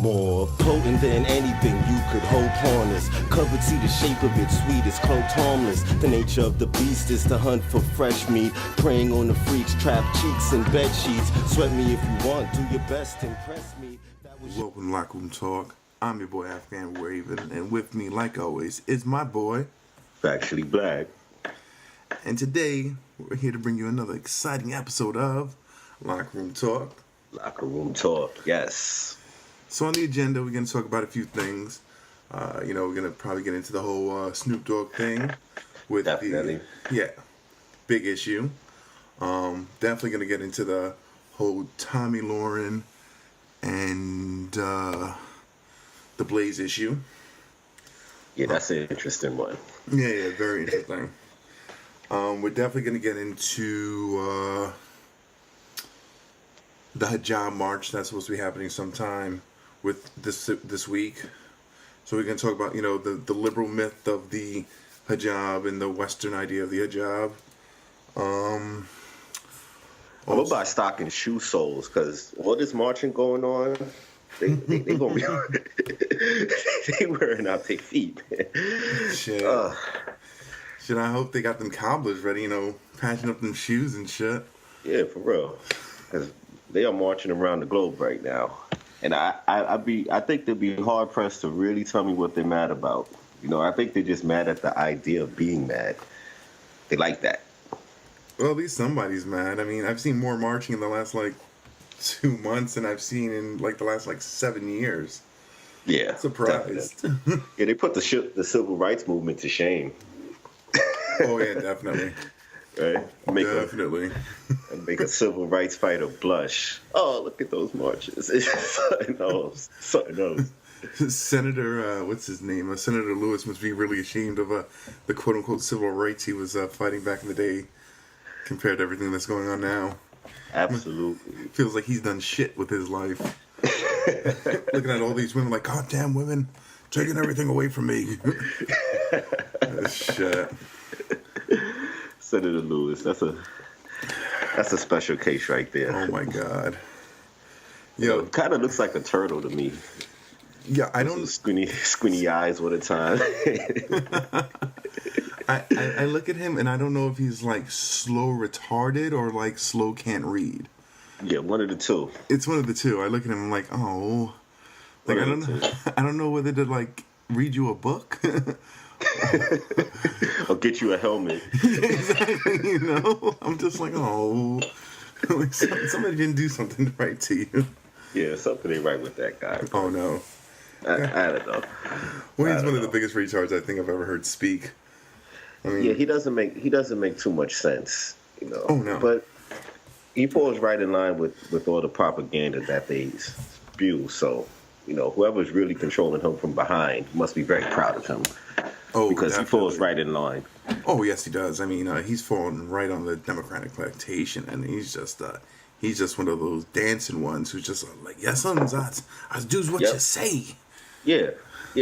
More potent than anything you could hope harness. Covered, see the shape of it, sweet as cloaked harmless. The nature of the beast is to hunt for fresh meat. Preying on the freaks, trapped cheeks and bed sheets. Sweat me if you want, do your best, impress me. Welcome to Locker Room Talk. I'm your boy Afghan Raven, and with me, like always, is my boy Factually Black. And today, we're here to bring you another exciting episode of Locker Room Talk. Locker Room Talk, yes. So on the agenda, we're going to talk about a few things. We're going to probably get into the whole Snoop Dogg thing with Definitely. Big issue. Definitely going to get into the whole Tommy Lauren and the Blaze issue. Yeah, that's an interesting one. Yeah, very interesting. We're definitely going to get into the Hijab March that's supposed to be happening sometime with this week. So we're going to talk about, the liberal myth of the hijab and the Western idea of the hijab. I'm gonna buy stock in shoe soles because all this marching going on, they gonna be they wearing out their feet. Shit. I hope they got them cobblers ready, patching up them shoes and shit. Yeah, for real. Because they are marching around the globe right now. And I think they'd be hard pressed to really tell me what they're mad about. I think they're just mad at the idea of being mad. They like that. Well, at least somebody's mad. I mean, I've seen more marching in the last 2 months than I've seen in the last 7 years. Yeah, surprised. Yeah, they put the civil rights movement to shame. Oh yeah, definitely. Right? Definitely. Make a civil rights fighter blush. Oh, look at those marches. Something else. Senator, what's his name? Senator Lewis must be really ashamed of the quote-unquote civil rights he was fighting back in the day compared to everything that's going on now. Absolutely. Feels like he's done shit with his life. Looking at all these women like, God damn women, taking everything away from me. Shit. Senator Lewis, that's a special case right there. Oh my God. Yo, it kind of looks like a turtle to me. Yeah, I don't squinty eyes all the time. I look at him and I don't know if he's slow retarded or slow can't read. Yeah, one of the two. It's one of the two. I look at him and I'm like, oh, I don't know whether to read you a book. Or get you a helmet. Exactly, I'm just like, oh, somebody didn't do something right to you. Yeah, something ain't right with that guy. Bro. Oh no, I don't know. Well, he's one of the biggest retards I think I've ever heard speak. I mean, yeah, he doesn't make too much sense, Oh no, but he falls right in line with all the propaganda that they spew. So, whoever's really controlling him from behind must be very proud of him. Oh, because definitely. He falls right in line. Oh yes, he does. I mean, he's falling right on the Democratic plantation, and he's just one of those dancing ones who's just yes, sons, I do what you say. Yeah,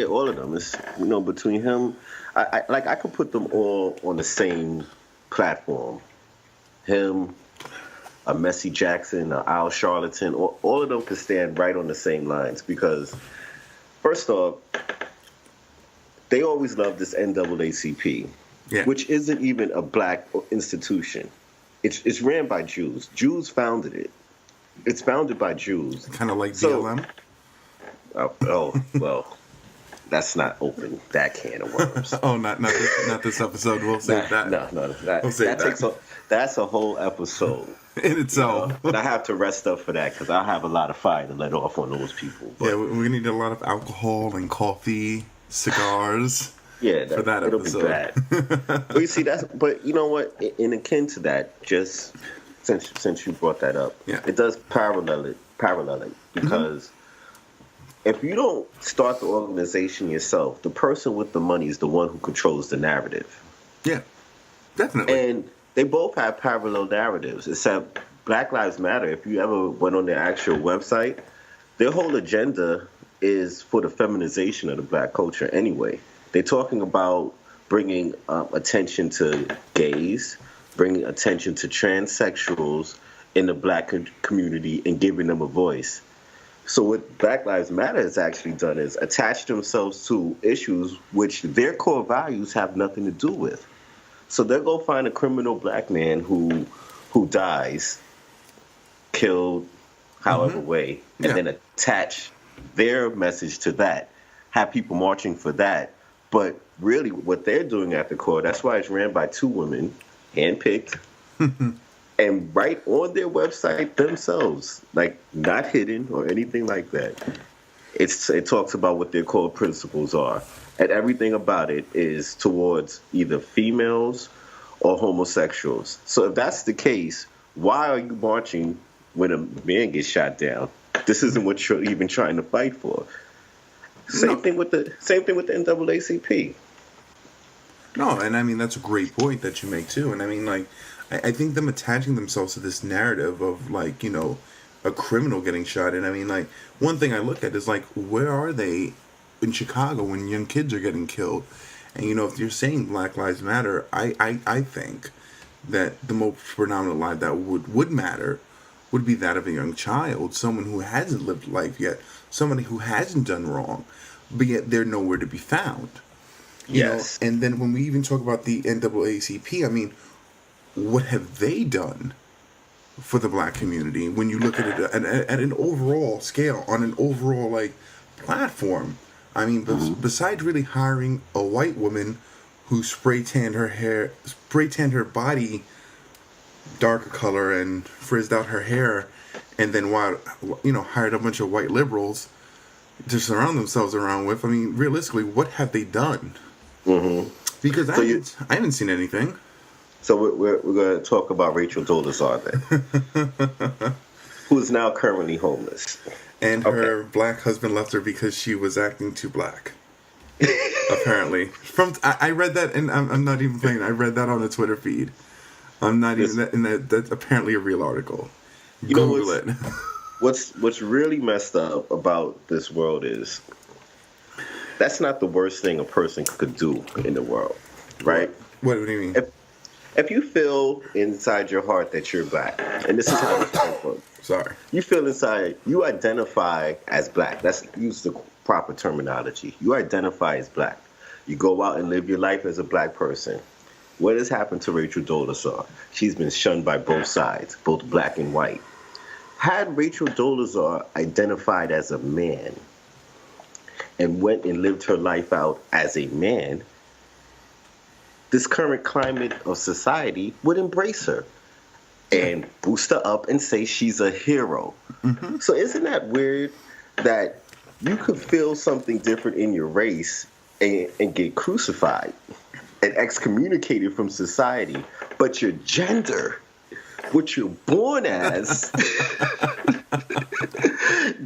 all of them. It's between him, I could put them all on the same platform. Him, a Messi Jackson, a Al Charlatan, all of them could stand right on the same lines because, first off, they always loved this NAACP, which isn't even a black institution. It's ran by Jews. Jews founded it. It's founded by Jews. Kind of like BLM? Well, let's not open that can of worms. Oh, not this episode. We'll save that. No. That's a whole episode. In itself. But I have to rest up for that because I have a lot of fire to let off on those people. But, yeah, we need a lot of alcohol and coffee, cigars. Yeah, for that it'll episode. Be bad. But you see, but you know what? In akin to that, just since you brought that up, it does parallel it because if you don't start the organization yourself, the person with the money is the one who controls the narrative. Yeah, definitely. And they both have parallel narratives, except Black Lives Matter. If you ever went on their actual website, their whole agenda is for the feminization of the black culture anyway. They're talking about bringing attention to gays, bringing attention to transsexuals in the black community and giving them a voice. So what Black Lives Matter has actually done is attach themselves to issues which their core values have nothing to do with. So they'll go find a criminal black man who dies, killed however way, and then attach their message to that. Have people marching for that. But really what they're doing at the core, that's why it's ran by two women, handpicked, and right on their website themselves, like not hidden or anything like that. It talks about what their core principles are, and everything about it is towards either females or homosexuals. So if that's the case, why are you marching when a man gets shot down? This isn't what you're even trying to fight for. Same thing with the NAACP. No, and I mean that's a great point that you make too. And I mean, like, I think them attaching themselves to this narrative of, like, you know, a criminal getting shot. And I mean, like, one thing I look at is, like, where are they in Chicago when young kids are getting killed? And, you know, if you're saying Black Lives Matter, I think that the most predominant life that would matter would be that of a young child, someone who hasn't lived life yet, somebody who hasn't done wrong, but yet they're nowhere to be found. You know? And then when we even talk about the NAACP, I mean, what have they done for the black community when you look at it at an overall scale, on an overall, like, platform? I mean, besides really hiring a white woman who spray tanned her body darker color and frizzed out her hair, and then hired a bunch of white liberals to surround themselves around with. I mean, realistically, what have they done? Because I haven't seen anything. So we're going to talk about Rachel Dolezal then, who is now currently homeless. And her black husband left her because she was acting too black. Apparently. I read that, and I'm not even playing. I read that on the Twitter feed. I'm not even, that's apparently a real article. Google it. What's really messed up about this world is that's not the worst thing a person could do in the world, right? What do you mean? If you feel inside your heart that you're black, and this is how it's come from. Sorry. You feel inside, you identify as black. Let's use the proper terminology. You identify as black. You go out and live your life as a black person. What has happened to Rachel Dolezal? She's been shunned by both sides, both black and white. Had Rachel Dolezal identified as a man and went and lived her life out as a man, this current climate of society would embrace her and boost her up and say she's a hero. So isn't that weird that you could feel something different in your race and get crucified and excommunicated from society, but your gender, what you're born as,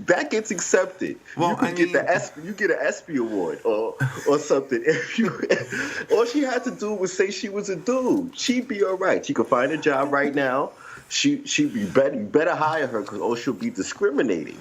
that gets accepted. Well, you get an ESPY award or something. All she had to do was say she was a dude. She'd be all right. She could find a job right now. She'd be better. You better hire her because she'll be discriminating.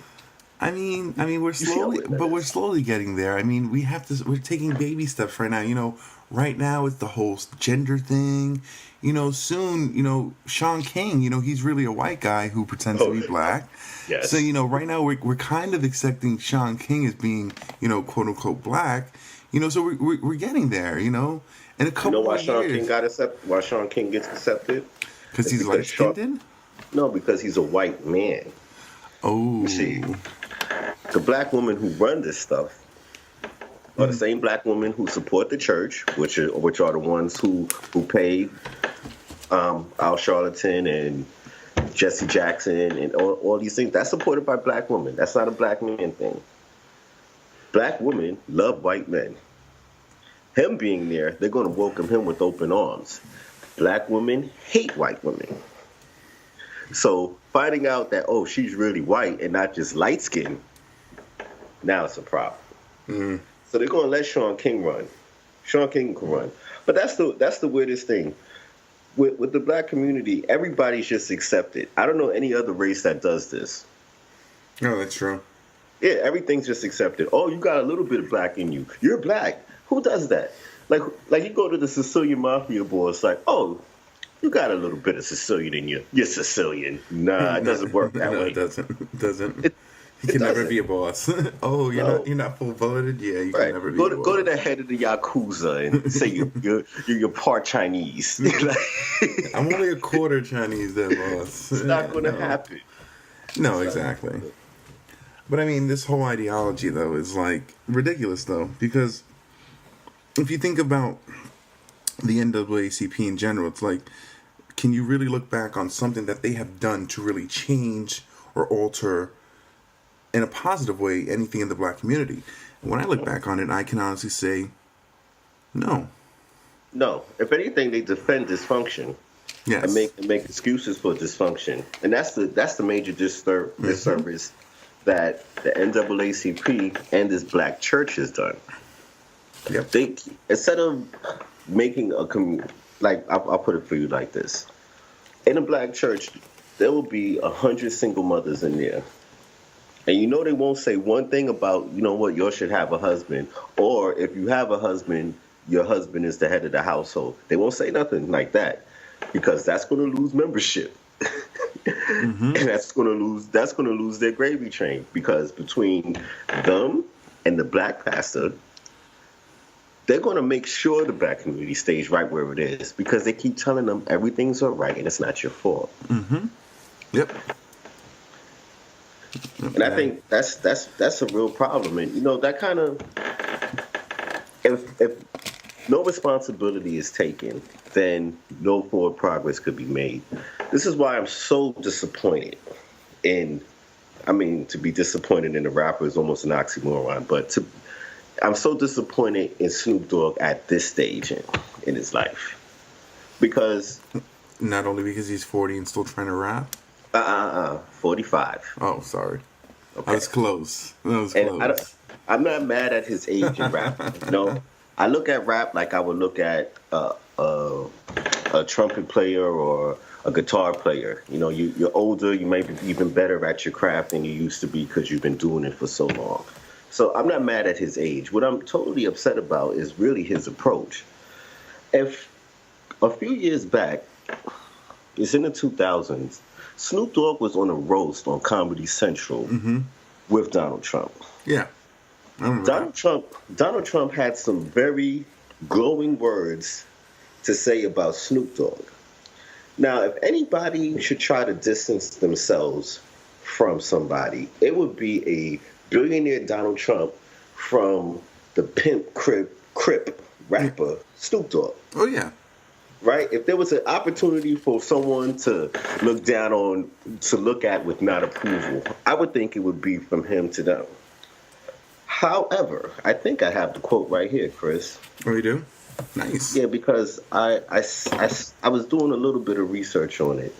I mean, we're slowly getting there. I mean, we're taking baby steps right now. You know, right now it's the whole gender thing. You know, soon, you know, Sean King, you know, he's really a white guy who pretends to be black. Yes. So, you know, right now we're kind of accepting Sean King as being, you know, quote unquote black. You know, so we're getting there. You know, in a couple why of years. Why Sean King gets accepted? Because he's light skinned. No, because he's a white man. Oh. You see, the black women who run this stuff are the same black women who support the church, which are the ones who pay Al Sharpton and Jesse Jackson and all these things. That's supported by black women. That's not a black man thing. Black women love white men. Him being there, they're going to welcome him with open arms. Black women hate white women. So finding out that, she's really white and not just light skinned, now it's a problem. So they're going to let Sean King run. Sean King can run. But that's the weirdest thing. With the black community, everybody's just accepted. I don't know any other race that does this. No, that's true. Yeah, everything's just accepted. Oh, you got a little bit of black in you. You're black. Who does that? Like you go to the Sicilian Mafia boy, it's like, you got a little bit of Sicilian in you. You're Sicilian. Nah, it doesn't work that way. It doesn't. You can never be a boss. Oh, No. you're not full blooded. Yeah, you Right. can never be Go a to boss. go to the head of the yakuza and say you're part Chinese. Like, I'm only a quarter Chinese, there, boss. it's not going to No. happen. No, exactly. But I mean, this whole ideology though is like ridiculous though, because if you think about the NAACP in general, it's like, can you really look back on something that they have done to really change or alter in a positive way anything in the black community? When I look back on it, I can honestly say, no. No. If anything, they defend dysfunction Yes. and make excuses for dysfunction, and that's the major disservice that the NAACP and this black church has done. Yep. They, instead of making I'll put it for you like this: in a black church, there will be 100 single mothers in there, and they won't say one thing about what, you should have a husband, or if you have a husband, your husband is the head of the household. They won't say nothing like that, because that's going to lose membership. And that's going to lose their gravy train, because between them and the black pastor, they're going to make sure the black community stays right where it is, because they keep telling them everything's all right and it's not your fault. Yep. And I think that's a real problem. And that kind of, if no responsibility is taken, then no forward progress could be made. This is why I'm so disappointed to be disappointed in a rapper is almost an oxymoron, but I'm so disappointed in Snoop Dogg at this stage in his life. Because Not only because he's 40 and still trying to rap. 45. Oh, sorry. Okay. I was close. And I'm not mad at his age in rap. I look at rap like I would look at a trumpet player or a guitar player. You're older, you might be even better at your craft than you used to be because you've been doing it for so long. So I'm not mad at his age. What I'm totally upset about is really his approach. If a few years back, it's in the 2000s, Snoop Dogg was on a roast on Comedy Central with Donald Trump. Yeah. I remember Donald Trump had some very glowing words to say about Snoop Dogg. Now, if anybody should try to distance themselves from somebody, it would be a billionaire Donald Trump from the pimp crip rapper Snoop Dogg. Oh, yeah. Right? If there was an opportunity for someone to look down on, to look at with not approval, I would think it would be from him to them. However, I think I have the quote right here, Chris. Oh, you do? Nice. Yeah, because I was doing a little bit of research on it,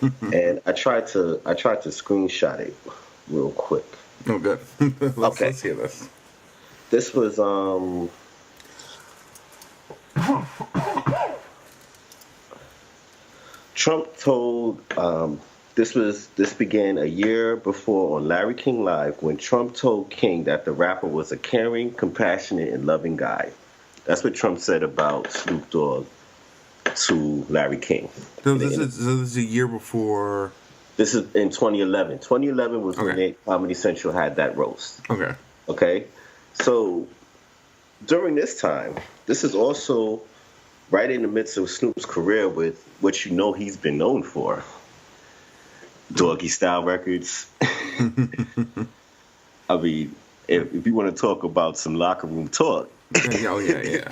and I tried to screenshot it real quick. Oh, good. Let's hear this. This was Trump told this began a year before on Larry King Live, when Trump told King that the rapper was a caring, compassionate, and loving guy. That's what Trump said about Snoop Dogg to Larry King. So this is a year before. This is in 2011. 2011 was when Comedy Central had that roast. Okay. Okay? So during this time, this is also right in the midst of Snoop's career with what he's been known for. Doggy Style Records. I mean, if you want to talk about some locker room talk, Oh, yeah.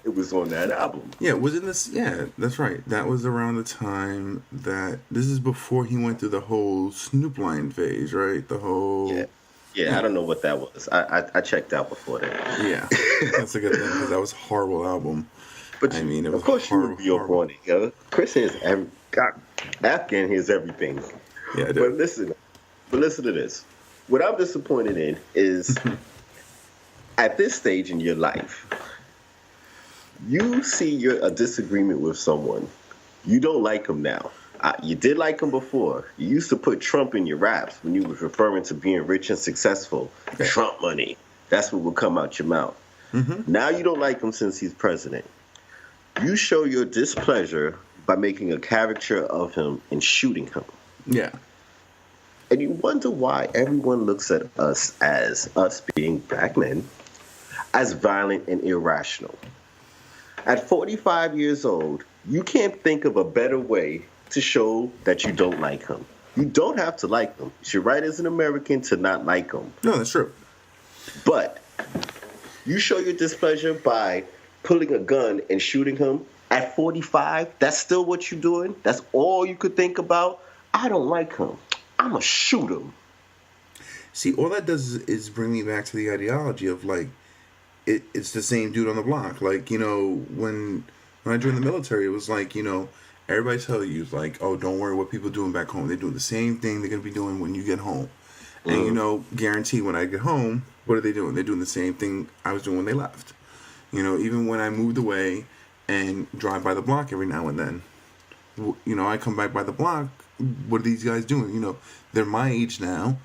it was on that album. Yeah, wasn't this? Yeah, that's right. That was around the time that this is before he went through the whole Snoop Lion phase, right? The whole. Yeah, I don't know what that was. I checked out before that. Yeah, that's a good thing, because that was a horrible album. But I mean, it was of course horrible, you would be up on it, yo. Chris hears Afghan hears everything. Yeah, I But listen to this. What I'm disappointed in is at this stage in your life, you see a disagreement with someone. You don't like him now. You did like him before. You used to put Trump in your raps when you was referring to being rich and successful. Okay. Trump money. That's what would come out your mouth. Now you don't like him since he's president. You show your displeasure by making a caricature of him and shooting him. Yeah. And you wonder why everyone looks at us as us being black men as violent and irrational. At 45 years old, you can't think of a better way to show that you don't like him. You don't have to like them. It's your right as an American to not like them. No, that's true. But you show your displeasure by pulling a gun and shooting him at 45. That's still what you're doing. That's all you could think about. I don't like him. I'm going to shoot him. See, all that does is bring me back to the ideology of, like, it's the same dude on the block. Like, you know, when I joined the military, it was like, you know, everybody tell you, like, oh, don't worry what people doing back home. They're doing the same thing they're going to be doing when you get home. And, you know, guarantee when I get home, what are they doing? They're doing the same thing I was doing when they left. You know, even when I moved away and drive by the block every now and then, you know, I come back by the block, what are these guys doing? You know, they're my age now,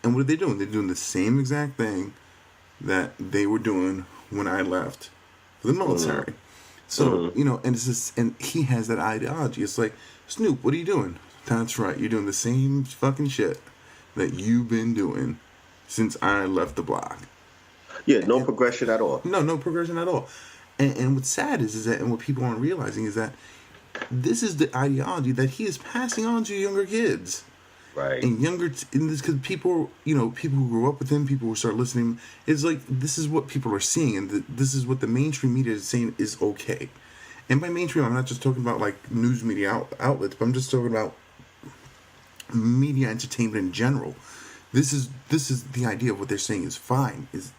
and what are they doing? They're doing the same exact thing that they were doing when I left for the military. So, you know, and it's just, and he has that ideology. It's like, Snoop, what are you doing? That's right, you're doing the same fucking shit that you've been doing since I left the block. Yeah, no progression at all. No progression at all. And what's sad is that, and what people aren't realizing is that this is the ideology that he is passing on to younger kids. Right. And younger, in this, because people, you know, people who grew up with him, people who start listening, it's like, this is what people are seeing, and this is what the mainstream media is saying is okay. And by mainstream, I'm not just talking about, like, news media outlets, but I'm just talking about media entertainment in general. This is the idea of what they're saying is fine, is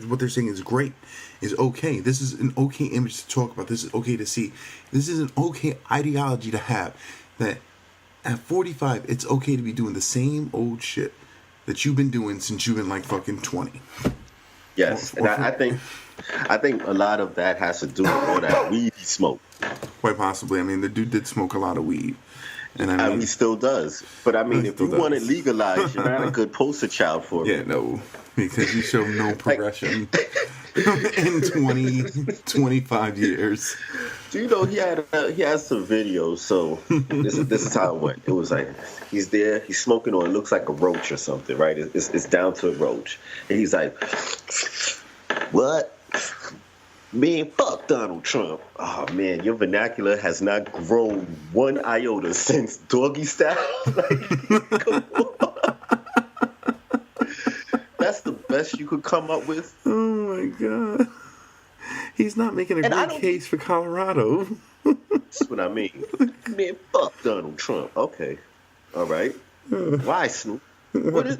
what they're saying is great, is okay. This is an okay image to talk about. This is okay to see. This is an okay ideology to have, that at 45, it's okay to be doing the same old shit that you've been doing since you've been like fucking 20. Yes, and I think a lot of that has to do with all that weed he smoked. Quite possibly. I mean, the dude did smoke a lot of weed. And I mean, he still does. But I mean, if you want it legalized, you're not a good poster child for it. Yeah, no, because you show no progression in 25 years. Do you know he has some videos? So this is how it went. It was like he's there, he's smoking on, it looks like a roach or something, right? It's down to a roach, and he's like, "What? Man, fuck Donald Trump." Oh man, your vernacular has not grown one iota since Doggy Style. Like, come on. That's the best you could come up with. Oh my god. He's not making a great case for Colorado. That's what I mean. Man, fuck Donald Trump. Okay. All right. Why, Snoop? What is,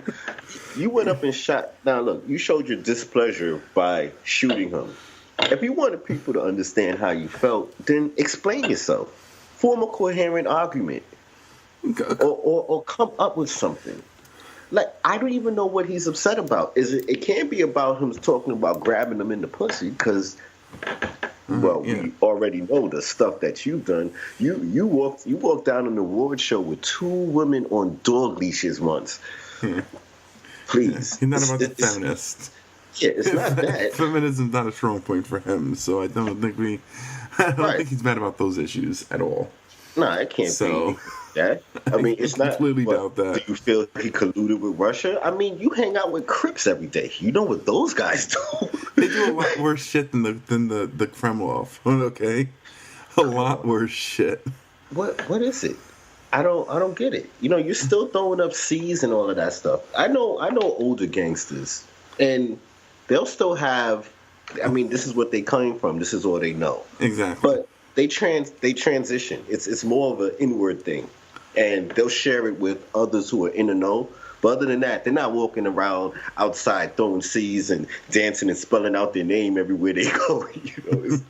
you went up and shot. Now, look, you showed your displeasure by shooting him. If you wanted people to understand how you felt, then explain yourself. Form a coherent argument. Or come up with something. Like, I don't even know what he's upset about. It can't be about him talking about grabbing him in the pussy, because, well, we already know the stuff that you've done. You walked down an award show with 2 women on dog leashes once. Please. He's not about the feminist. Yeah, it's not that. Feminism's not a strong point for him, so I don't think think he's mad about those issues at all. No, it can't be that. I mean, it's not. Completely doubt that. Do you feel he colluded with Russia? I mean, you hang out with Crips every day. You know what those guys do. They do a lot worse shit than the Kremlov. Okay, a lot worse shit. What is it? I don't get it. You know, you're still throwing up C's and all of that stuff. I know older gangsters, and they'll still have. I mean, this is what they came from. This is all they know. Exactly. But they transition. It's more of an inward thing, and they'll share it with others who are in the know. But other than that, they're not walking around outside throwing C's and dancing and spelling out their name everywhere they go. You know,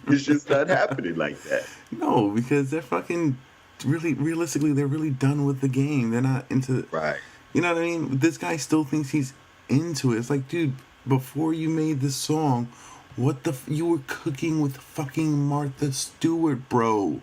it's just not happening like that. No, because they're fucking realistically, they're really done with the game. They're not into. Right. You know what I mean? This guy still thinks he's into it. It's like, dude, before you made this song, what you were cooking with fucking Martha Stewart, bro.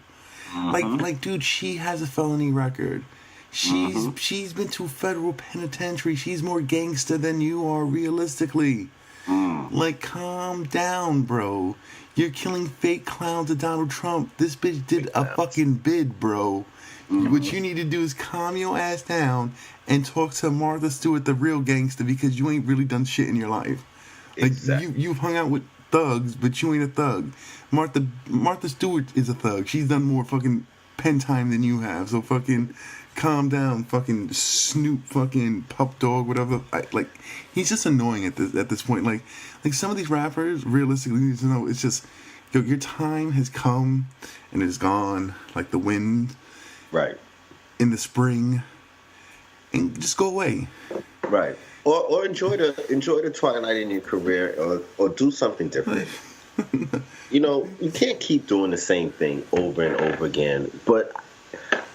Like, dude, she has a felony record. She's been to federal penitentiary. She's more gangster than you are, realistically. Like, calm down, bro. You're killing fake clowns to Donald Trump. This bitch did a fucking bid, bro. What you need to do is calm your ass down and talk to Martha Stewart, the real gangster, because you ain't really done shit in your life. Like, you've hung out with thugs, but you ain't a thug. Martha Stewart is a thug. She's done more fucking pen time than you have. So fucking calm down, fucking Snoop, fucking Pup Dog, whatever. Like, he's just annoying at this point. Like some of these rappers, realistically, need to know it's just, yo, your time has come and it is gone, like the wind, right, in the spring, and just go away. Right. Or enjoy the twilight in your career, or do something different. You know, you can't keep doing the same thing over and over again. But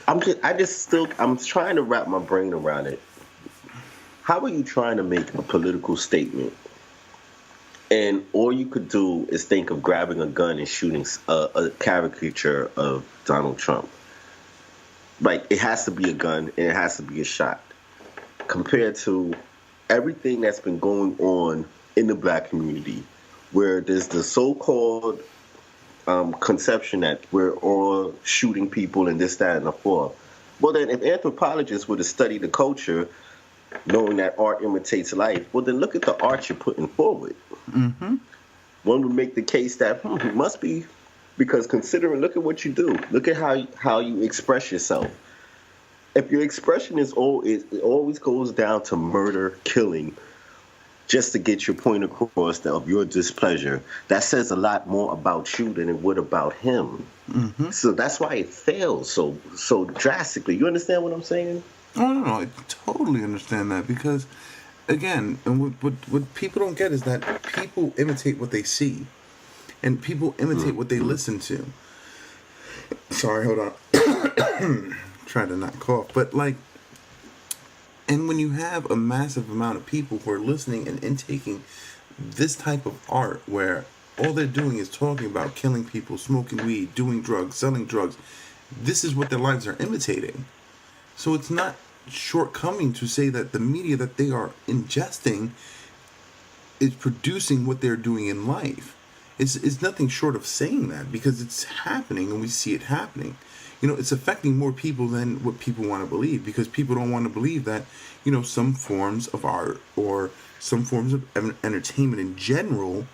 I'm trying to wrap my brain around it. How are you trying to make a political statement, and all you could do is think of grabbing a gun and shooting a caricature of Donald Trump? Like, it has to be a gun and it has to be a shot, compared to everything that's been going on in the black community, where there's the so-called conception that we're all shooting people and this, that, and the fourth. Well, then, if anthropologists were to study the culture, knowing that art imitates life, well, then look at the art you're putting forward. Mm-hmm. One would make the case that it must be, because look at what you do. Look at how you express yourself. If your expression it always goes down to murder, killing, just to get your point across of your displeasure, that says a lot more about you than it would about him. Mm-hmm. So that's why it fails so drastically. You understand what I'm saying? Oh, no, I totally understand that, because, again, and what people don't get is that people imitate what they see, and people imitate what they listen to. Sorry, hold on. Trying to not cough, but like, and when you have a massive amount of people who are listening and intaking this type of art, where all they're doing is talking about killing people, smoking weed, doing drugs, selling drugs, this is what their lives are imitating. So it's not shortcoming to say that the media that they are ingesting is producing what they're doing in life. It's nothing short of saying that, because it's happening and we see it happening. You know, it's affecting more people than what people want to believe, because people don't want to believe that, you know, some forms of art or some forms of entertainment in general,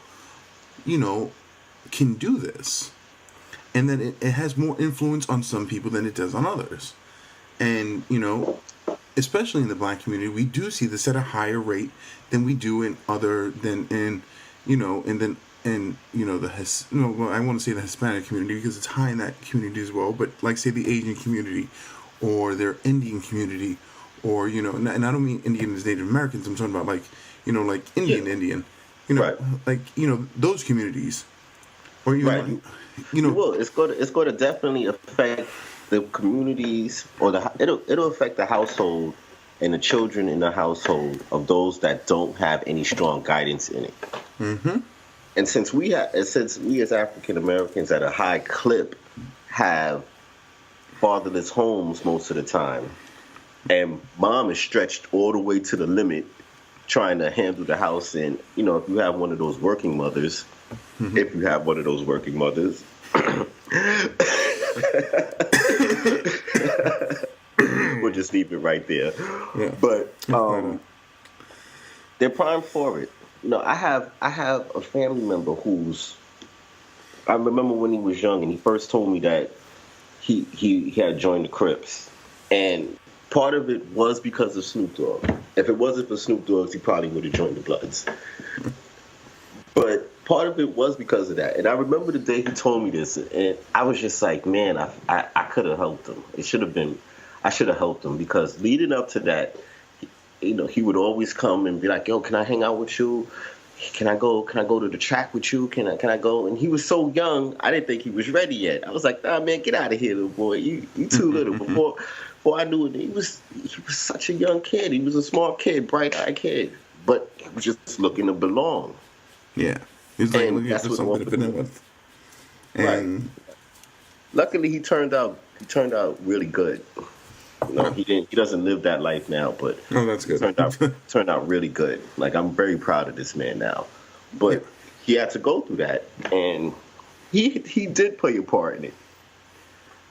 you know, can do this. And that it has more influence on some people than it does on others. And, you know, especially in the black community, we do see this at a higher rate than we do in I want to say the Hispanic community, because it's high in that community as well, but like, say, the Asian community or their Indian community, or, you know, and I don't mean Indian as Native Americans, I'm talking about, like, you know, like Indian, you know, right. Like, you know, those communities, or, you right. know, you know, well, it's going to definitely affect the communities, or it'll affect the household and the children in the household of those that don't have any strong guidance in it. Mm-hmm. And since we as African Americans at a high clip have fatherless homes most of the time, and mom is stretched all the way to the limit trying to handle the house, and, you know, if you have one of those working mothers, we'll just leave it right there. Yeah. But they're primed for it. You know, I have a family member I remember when he was young, and he first told me that he had joined the Crips, and part of it was because of Snoop Dogg. If it wasn't for Snoop Dogg, he probably would have joined the Bloods. But part of it was because of that. And I remember the day he told me this, and I was just like, man, I could have helped him. I should have helped him, because leading up to that, you know, he would always come and be like, yo, can I hang out with you? Can I go to the track with you? Can I go? And he was so young, I didn't think he was ready yet. I was like, nah, man, get out of here, little boy. You too little. Before I knew it, he was such a young kid. He was a smart kid, bright-eyed kid. But he was just looking to belong. Yeah. He was like, looking for something to fit in with. And right. Luckily, he turned out really good. You know, he doesn't live that life now, but that's good. Turned out really good. Like, I'm very proud of this man now. but he had to go through that, and he did play a part in it.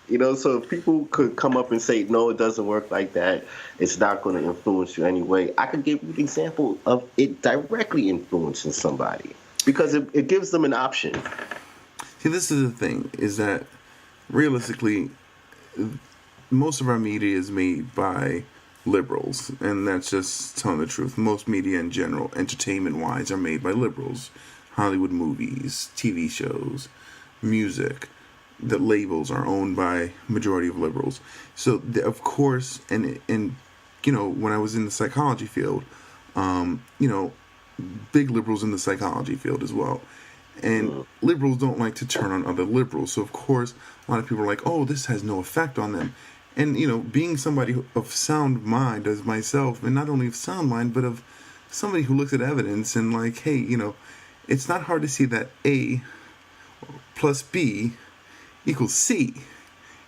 You know, so if people could come up and say, no, it doesn't work like that, it's not going to influence you anyway, I could give you an example of it directly influencing somebody because it gives them an option. See, this is the thing, is that realistically, most of our media is made by liberals, and that's just telling the truth. Most media in general, entertainment-wise, are made by liberals. Hollywood movies, TV shows, music. The labels are owned by majority of liberals. So, of course, and you know, when I was in the psychology field, you know, big liberals in the psychology field as well. And liberals don't like to turn on other liberals. So, of course, a lot of people are like, oh, this has no effect on them. And, you know, being somebody of sound mind as myself, and not only of sound mind, but of somebody who looks at evidence and like, hey, you know, it's not hard to see that A plus B equals C,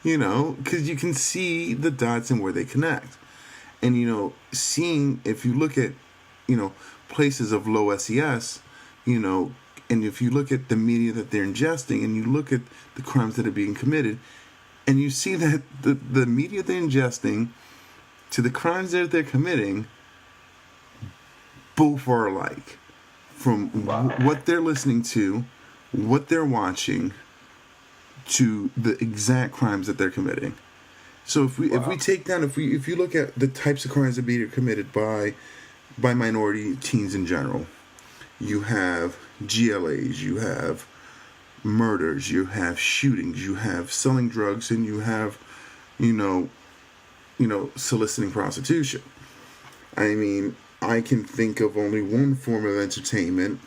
you know, because you can see the dots and where they connect. And, you know, seeing, if you look at, you know, places of low SES, you know, and if you look at the media that they're ingesting and you look at the crimes that are being committed, and you see that the media they're ingesting to the crimes that they're committing, both are alike. From what they're listening to, what they're watching, to the exact crimes that they're committing. So if we take down, if you look at the types of crimes that are being committed by minority teens in general, you have GLAs, you have murders, you have shootings, you have selling drugs, and you have, you know, soliciting prostitution. I mean, I can think of only one form of entertainment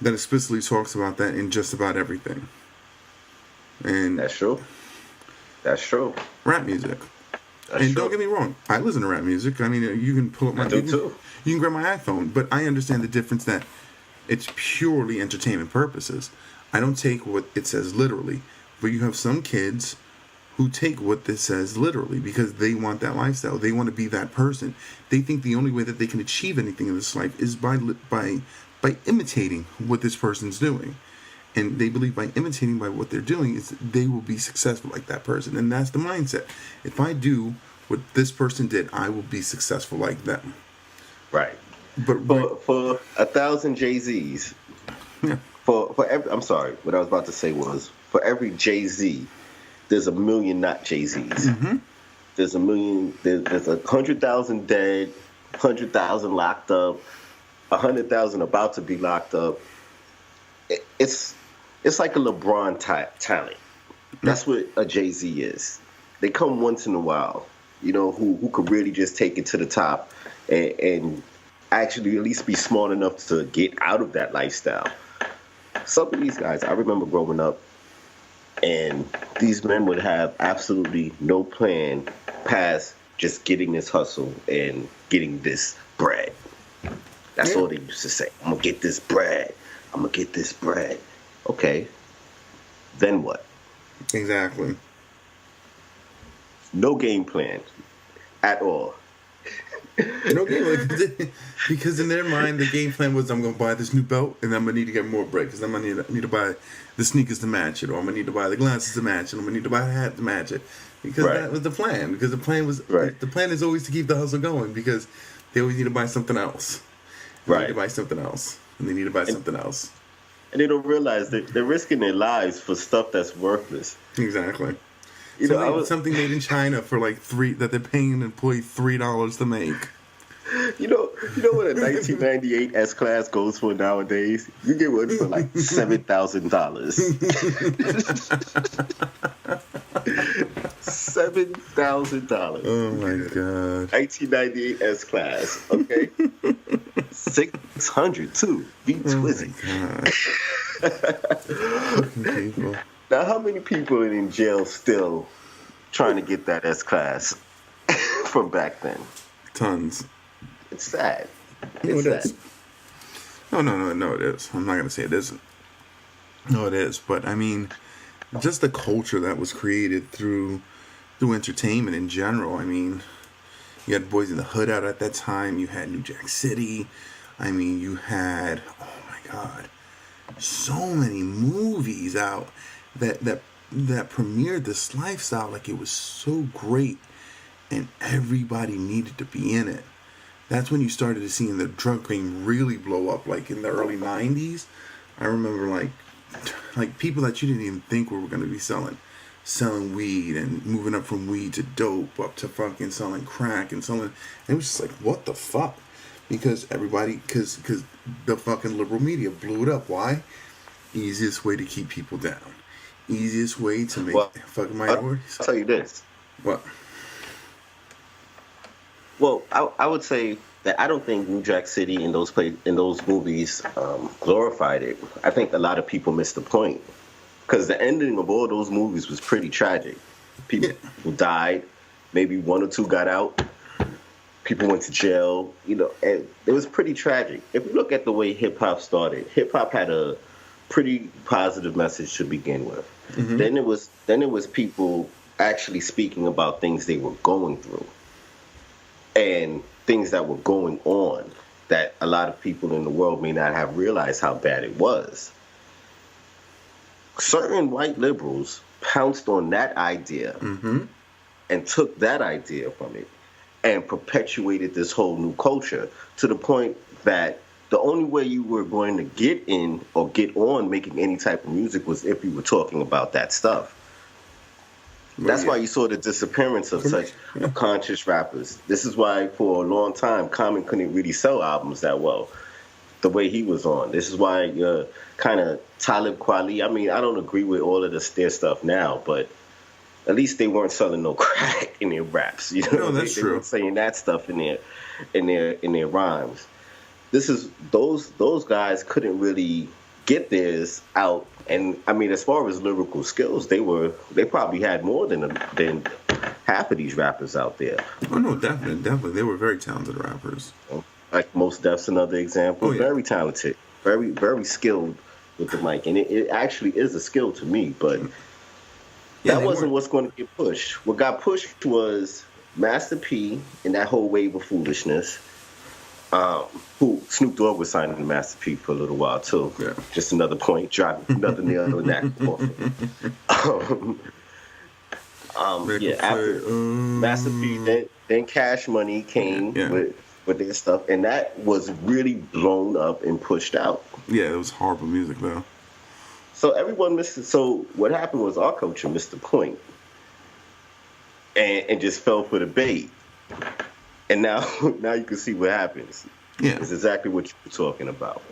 that explicitly talks about that in just about everything. And that's true. That's true. Rap music. That's and true. don't get me wrong, I listen to rap music. I mean, you can pull up my. You can grab my iPhone, but I understand the difference that it's purely entertainment purposes. I don't take what it says literally, but you have some kids who take what this says literally because they want that lifestyle. They want to be that person. They think the only way that they can achieve anything in this life is by imitating what this person's doing. And they believe by imitating by what they're doing is they will be successful like that person. And that's the mindset. If I do what this person did, I will be successful like them. Right. But for 1,000 Jay-Z's, yeah. for every, I'm sorry, what I was about to say was, for every Jay-Z, there's a million not Jay-Z's. Mm-hmm. There's a million, there's 100,000 dead, 100,000 locked up, 100,000 about to be locked up. It's like a LeBron type talent. That's what a Jay-Z is. They come once in a while, you know, who could really just take it to the top and actually at least be smart enough to get out of that lifestyle. Some of these guys, I remember growing up, and these men would have absolutely no plan past just getting this hustle and getting this bread. That's all they used to say. I'm going to get this bread. I'm going to get this bread. Okay. Then what? Exactly. No game plan at all. No game plan. Because in their mind, the game plan was, I'm going to buy this new belt, and I'm going to need to get more bread, because I'm going to need to buy the sneakers to match it, or I'm going to need to buy the glasses to match it, or I'm going to need to buy a hat to match it. Because that was the plan. Because the plan was, the plan is always to keep the hustle going, because they always need to buy something else. They need to buy something else. And they need to buy something else. And they don't realize that they're risking their lives for stuff that's worthless. Exactly. You know, something made in China for like that they're paying an employee $3 to make. You know what a 1998 S-Class goes for nowadays? You get one for like $7,000. $7,000. Oh my god. 1998 S-Class. Okay. 600 too. Be twizzy. Oh my god. Now, how many people are in jail still trying to get that S-Class from back then? Tons. It's sad. It's sad. No, it is. I'm not going to say it isn't. No, it is. But, I mean, just the culture that was created through entertainment in general. I mean, you had Boys in the Hood out at that time. You had New Jack City. I mean, you had, oh God, so many movies out that premiered this lifestyle like it was so great, and everybody needed to be in it. That's when you started to see the drug game really blow up, like in the early 90s. I remember like people that you didn't even think were going to be selling weed and moving up from weed to dope up to fucking selling crack and selling. It was just like, what the fuck? Because because the fucking liberal media blew it up. Why? Easiest way to keep people down. Easiest way to make fucking minorities. I'll tell you this. What? Well, I would say that I don't think New Jack City in those movies glorified it. I think a lot of people missed the point, because the ending of all those movies was pretty tragic. People died, maybe one or two got out. People went to jail, and it was pretty tragic. If you look at the way hip hop started, hip hop had a pretty positive message to begin with. Mm-hmm. Then it was people actually speaking about things they were going through and things that were going on that a lot of people in the world may not have realized how bad it was. Certain white liberals pounced on that idea and took that idea from it and perpetuated this whole new culture to the point that the only way you were going to get in or get on making any type of music was if you were talking about that stuff. That's why you saw the disappearance of such conscious rappers. This is why for a long time Common couldn't really sell albums that well the way he was on. This is why kind of Talib Kweli, I mean, I don't agree with all of their stuff now, but at least they weren't selling no crack in their raps. That's true. They weren't saying that stuff in their rhymes. This is those guys couldn't really get theirs out, and I mean, as far as lyrical skills, they probably had more than half of these rappers out there. Oh no, definitely, they were very talented rappers. Like Mos Def's another example. Oh, yeah. Very talented, very very skilled with the mic, and it actually is a skill to me, but. That wasn't what's going to get pushed. What got pushed was Master P and that whole wave of foolishness. Who Snoop Dogg was signing to Master P for a little while too. Yeah. Just another point, driving another nail in that coffin. After Master P, then Cash Money came with their stuff, and that was really blown up and pushed out. Yeah, it was horrible music though. So everyone missed it. So what happened was our culture missed the point and just fell for the bait. And now you can see what happens. Yeah. It's exactly what you're talking about.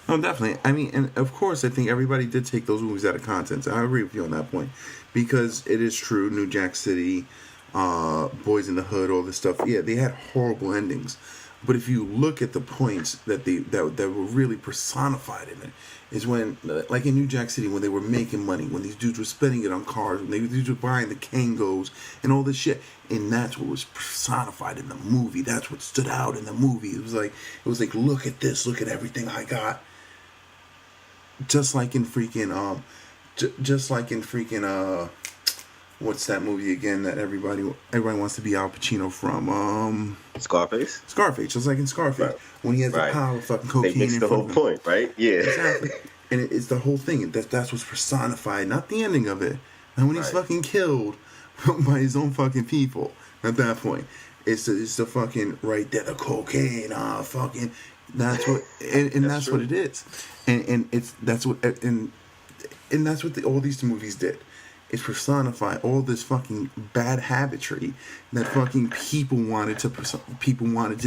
No, definitely. I mean, and of course, I think everybody did take those movies out of context. I agree with you on that point. Because it is true, New Jack City, Boys in the Hood, all this stuff, yeah, they had horrible endings. But if you look at the points that were really personified in it, is when, like in New Jack City, when they were making money, when these dudes were spending it on cars, when these dudes were buying the Kangos and all this shit, and that's what was personified in the movie. That's what stood out in the movie. It was like, look at this, look at everything I got. Just like in freaking what's that movie again that everybody wants to be Al Pacino from? Scarface? Scarface, just like in Scarface. Right. When he has the power of fucking cocaine. They mixed the whole point, right? Yeah. Exactly. And it's the whole thing. That's what's personified, not the ending of it. And when he's fucking killed by his own fucking people at that point. It's the fucking right there, the cocaine, fucking that's what and that's what it is. And that's what all these movies did. Is personify all this fucking bad habitry that fucking people wanted to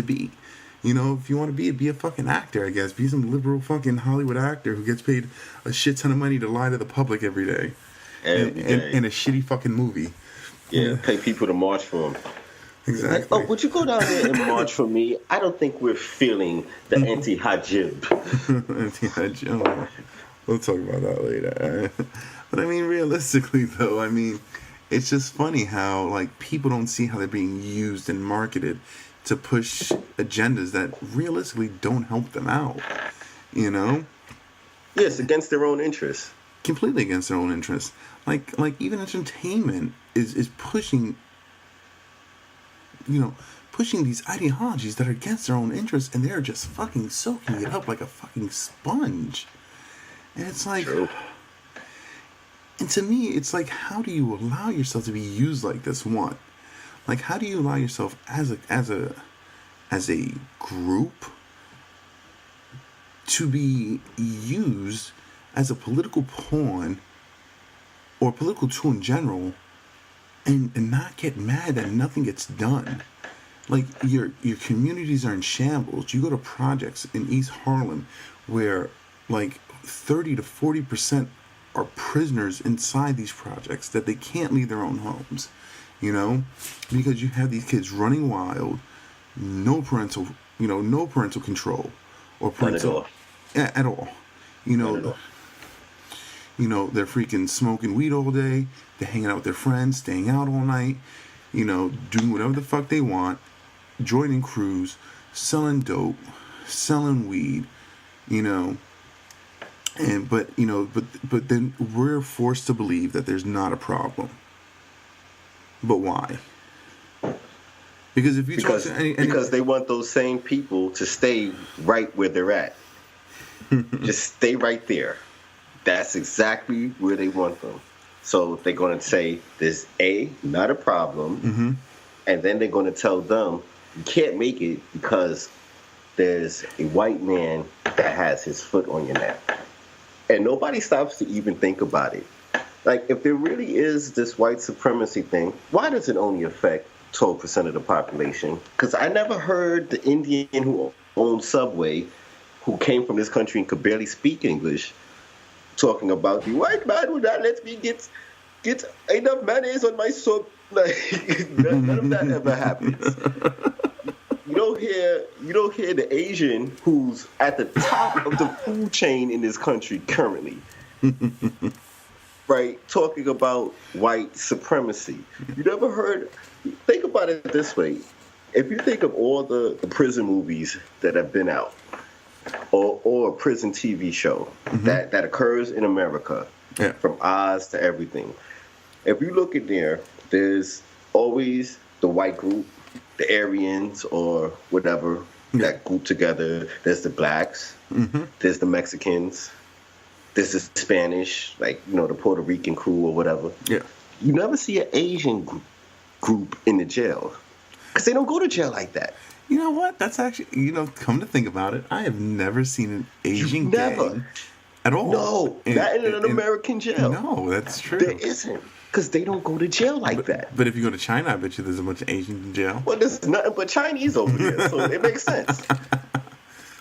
be. If you want to be a fucking actor, I guess. Be some liberal fucking Hollywood actor who gets paid a shit ton of money to lie to the public every day. In a shitty fucking movie. Yeah, pay people to march for him. Exactly. Like, would you go down there and march for me? I don't think we're feeling the anti-hajib. Anti-hajib. We'll talk about that later. But I mean, realistically, though, it's just funny how people don't see how they're being used and marketed to push agendas that realistically don't help them out. Yes, against their own interests. Completely against their own interests. Like even entertainment is pushing pushing these ideologies that are against their own interests, and they're just fucking soaking it up like a fucking sponge. And it's like, True. and to me, it's like, how do you allow yourself to be used like this? One, like, how do you allow yourself as a group to be used as a political pawn or political tool in general, and not get mad that nothing gets done? Like, your communities are in shambles. You go to projects in East Harlem where like 30 to 40% are prisoners inside these projects, that they can't leave their own homes, you know, because you have these kids running wild, no parental control or parental at all. You know, they're freaking smoking weed all day. They're hanging out with their friends, staying out all night, you know, doing whatever the fuck they want, joining crews, selling dope, selling weed, you know. But then we're forced to believe that there's not a problem. But why? Because if you talk to any because they want those same people to stay right where they're at. Just stay right there. That's exactly where they want them. So they're going to say there's not a problem, and then they're going to tell them you can't make it because there's a white man that has his foot on your neck. And nobody stops to even think about it. Like, if there really is this white supremacy thing, why does it only affect 12% of the population? Because I never heard the Indian who owned Subway, who came from this country and could barely speak English, talking about the white man would not let me get enough mayonnaise on my soup. Like, none of that ever happens. You don't hear the Asian who's at the top of the food chain in this country currently, right, talking about white supremacy. You never heard. Think about it this way: if you think of all the prison movies that have been out, or a prison TV show that occurs in America, from Oz to everything. If you look in there, there's always the white group, the Aryans or whatever that group together. There's the blacks, there's the Mexicans, there's the Spanish, like, you know, the Puerto Rican crew or whatever. Yeah, you never see an Asian group in the jail because they don't go to jail like that. You know what? That's actually, you know, come to think about it, I have never seen an Asian gang at all. No, not in an American jail. No, that's true. There isn't. Because they don't go to jail like that. But if you go to China, I bet you there's a bunch of Asians in jail. Well, there's nothing but Chinese over here, so it makes sense.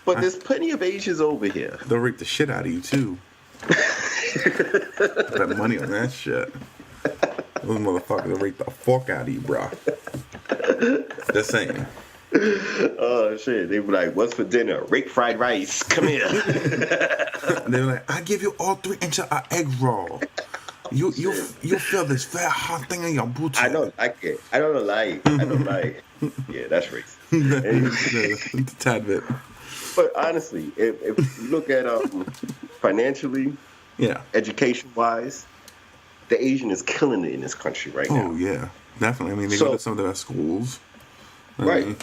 But there's plenty of Asians over here. They'll rape the shit out of you, too. That money on that shit. Those motherfuckers will rape the fuck out of you, bro. Just saying. Oh, shit. They were like, what's for dinner? Rape fried rice. Come here. They were like, I give you all 3 inches of egg roll. You feel this very hot thing in your booty. I don't like it. I don't like it. Yeah, that's racist. A tad bit. But honestly, if you look at financially, education-wise, the Asian is killing it in this country right now. Oh, yeah. Definitely. I mean, they go to some of the best schools. Right.